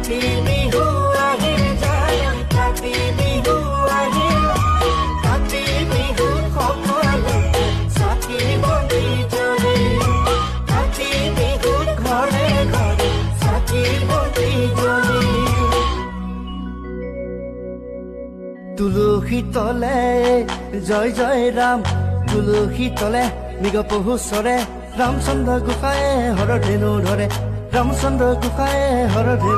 কাতি বিহু আহিল যায় কাতি বিহু আহিল কাতি বিহু সকলো চাকি বন্তি জ্বলে কাতি বিহুত ঘৰে ঘৰে চাকি বন্তি জ্বলে তুলসী তলে জয় জয় ৰাম তুলসী তলে মৃগ পহু চৰে ৰামচন্দ্ৰ গোসাঁয়ে হৰধেনু ধৰে ৰামচন্দ্ৰ গোসাঁয়ে হৰধেনু